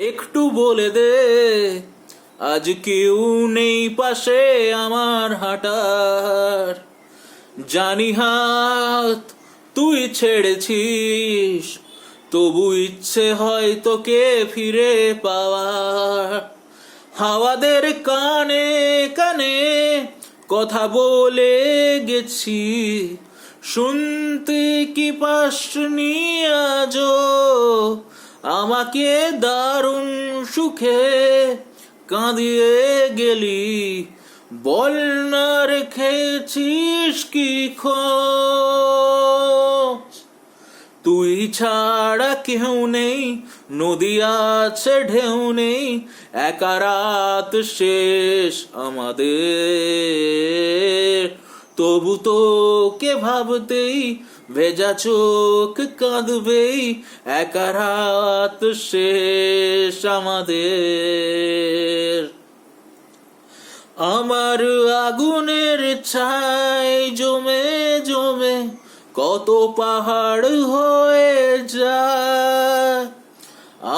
একটু বলে দে, আজ কেউ নেই পাশে আমার হাঁটার। জানি হাত তুই ছেড়েছিস, তবু ইচ্ছে হয় তোকে ফিরে পাওয়ার। হাওয়াদের কানে কানে কথা বলে গেছি, শুনতে কি পাসনি আজও? আমাকে দারুণ সুখে কাঁদিয়ে গেলি, বল না রেখেছিস কি খোঁজ? তুই ছাড়া কেউ নেই, নদী আছে ঢেউ নেই, একা রাত শেষ আমাদের। তবু তোকে ভাবতেই ভেজা চোখ কাঁদবেই, একা রাত শেষ আমাদের। আমার আগুনের ছাই জমে জমে কত পাহাড় হয়ে যায়,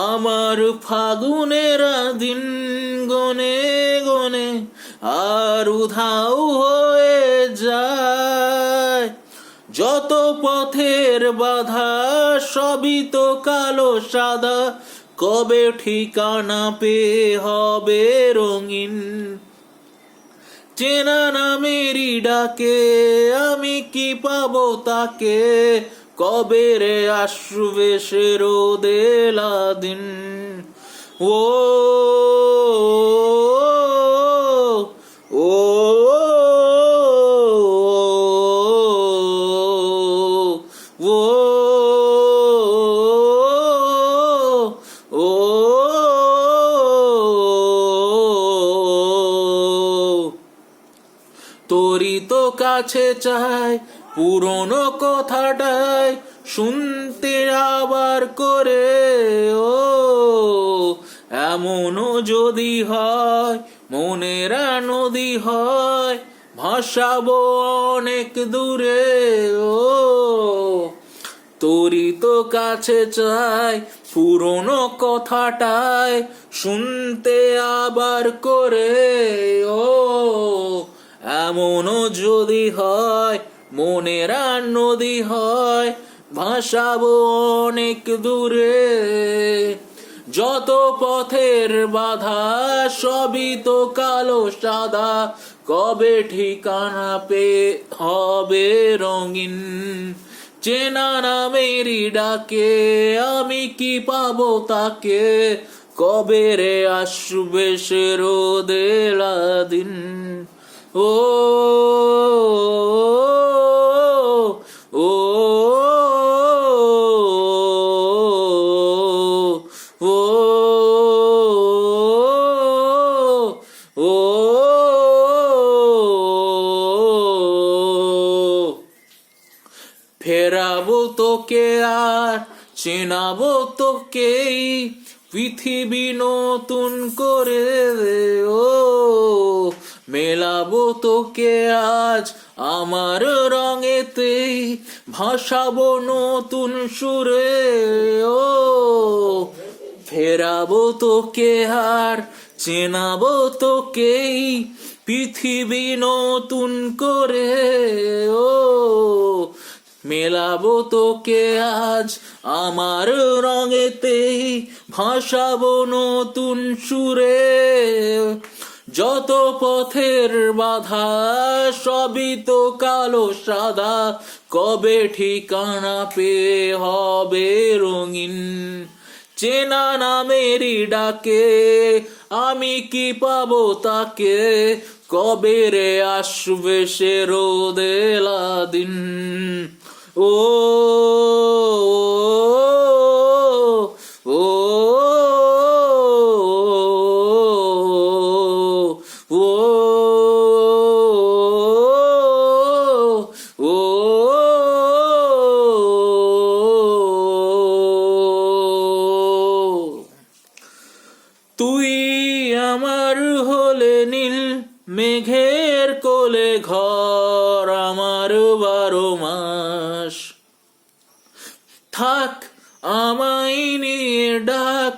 আমার ফাগুনের দিন গনে গনে আর উধাও হয়ে যায়। যত পথের বাধা সবই তো কালো সাদা, কবে ঠিকানা পেয়ে হবে রঙিন? চেনা নামেরই ডাকে আমি কি পাবো তাকে, কবে রে আসবে সে রোদেলা দিন? ও ও ও ও তোরই তো কাছে চাই পুরনো কথাটাই শুনতে আবার করে। ও এমনও যদি হয় মনের নদী হয়, ভাসাবো অনেক দূরে। ও তোরই তো কাছে চাই পুরনো কথাটাই শুনতে আবার করে। ও এমনও যদি হয় মনের নদী হয়, ভাসাবো অনেক দূরে। যত পথের বাধা সবই তো কালো সাদা, কবে ঠিকানা পেয়ে হবে রঙিন? চেনা নামেরই ডাকে আমি কি পাবো তাকে, কবে রে আসবে সে রোদেলা দিন? ও ও ও ও ফেরাবো তোকে আর চেনাবো তোকেই, পৃথিবী নতুন করে। ও মেলাবো তোকে আজ আমার রঙেতেই, ভাসাবো নতুন সুরে। ও ফেরাবো তোকে আর চেনাবো তোকেই, পৃথিবী নতুন করে। ও মেলাবো তোকে আজ আমার রঙেতেই, ভাসাবো নতুন সুরে। যত পথের বাধা সবই তো কালো সাদা, কবে ঠিকানা পেয়ে হবে রঙিন? চেনা নামেরই ডাকে আমি কি পাবো তাকে, কবে রে আসবে সে রোদেলা দিন? ও ও ও ও তুই আমার হলে নীল মেঘের কোলে ঘর আমার 12 মাস। থাক আমায় নিয়ে ডাক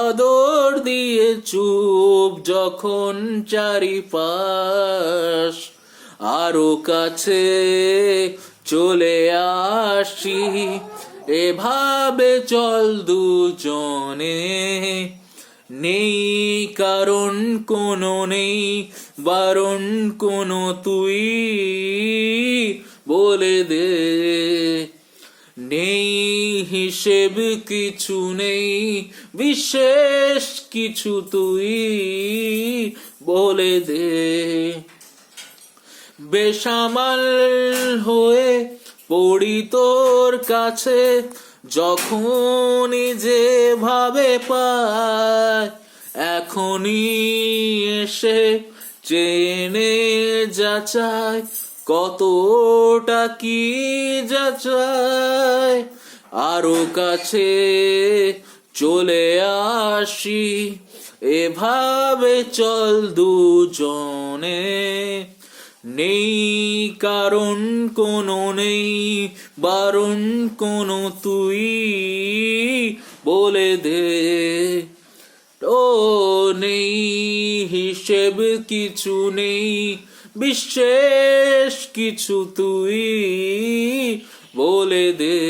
আদর দিয়ে চুপ যখন চারিপাশ, আরো কাছে চলে আসি, এভাবে চল দুজনে, নেই কারণ কোনো নেই বারণ কোনো, তুই বলে দে, নেই হিসেব কিছু নেই বিশেষ কিছু, তুই বলে দে। বেসামাল হয়ে পড়ি তোর কাছে, যখনই যেভাবে পায়, এখনই এসে চেনে যাচাই, কতটা কি যাচাই, আরো কাছে চলে আসি, এভাবে চল দুজনে, নেই কারণ কোনো নেই বারণ কোনো, তুই বলে দে, ও নেই হিসেব কিছু নেই বিশেষ কিছু, তুই বলে দে।